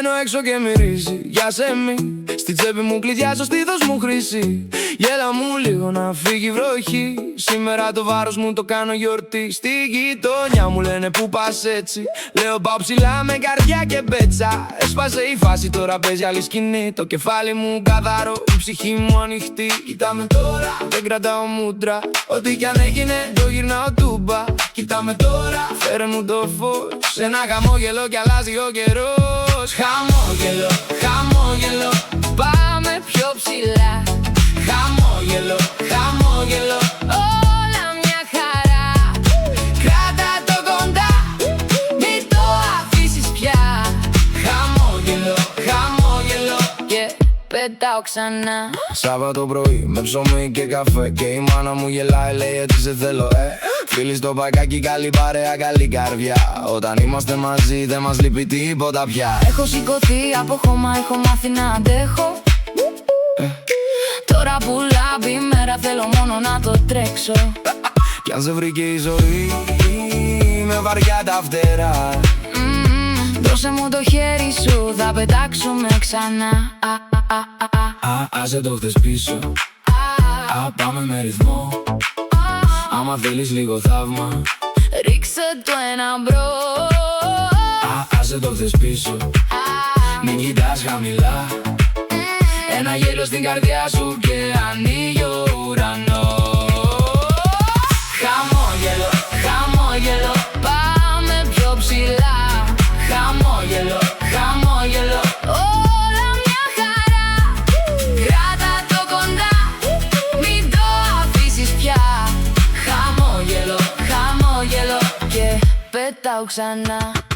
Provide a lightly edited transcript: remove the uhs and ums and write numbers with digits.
Βγαίνω έξω και μυρίζει για σεμί. Στη τσέπη μου κλειδιά, στο στήθος μου χρυσή. Γέλα μου λίγο να φύγει η βροχή. Σήμερα το βάρος μου το κάνω γιορτή. Στη γειτονιά μου λένε που πας έτσι. Λέω πάω ψηλά με καρδιά και μπέτσα. Έσπασε η φάση, τώρα παίζει άλλη σκηνή. Το κεφάλι μου καθαρό, η ψυχή μου ανοιχτή. Κοίταμε τώρα, δεν κρατάω μούτρα. Ό,τι κι αν έγινε το γυρνάω τούμπα. Κοίταμε τώρα, φέρε μου το φως. Ένα χαμόγελο κι αλλάζει ο καιρός. Χαμόγελο, χαμόγελο, πάμε πιο ψηλά. Χαμόγελο, χαμόγελο, όλα μια χαρά. Κράτα το κοντά, μην το αφήσεις πια. Χαμόγελο, χαμόγελο και πετάω ξανά. Σάββατο πρωί με ψωμί και καφέ. Και η μάνα μου γελάει, λέει έτσι σε θέλω, Φίλοι στο πακάκι, καλή παρέα, καλή καρδιά. Όταν είμαστε μαζί δεν μας λείπει τίποτα πια. Έχω σηκωθεί από χώμα, έχω μάθει να αντέχω. Τώρα που λάμπει η μέρα θέλω μόνο να το τρέξω. Κι αν σε βρήκε η ζωή με βαριά τα φτερά, δώσε μου το χέρι σου, θα πετάξουμε ξανά. άσε το χτες πίσω, πάμε με ρυθμό. Άμα θέλεις λίγο θαύμα, ρίξε το ένα μπρο. άσε το χτες πίσω, μην κοιτάς χαμηλά. Ένα γέλιο στην καρδιά σου και ανοίγει ο ουρανός. Χαμόγελο, χαμόγελο, πάμε πιο ψηλά. Χαμόγελο, χαμόγελο, όλα μια χαρά. Κράτα το κοντά, μην το αφήσεις πια. Χαμόγελο, χαμόγελο και πετάω ξανά.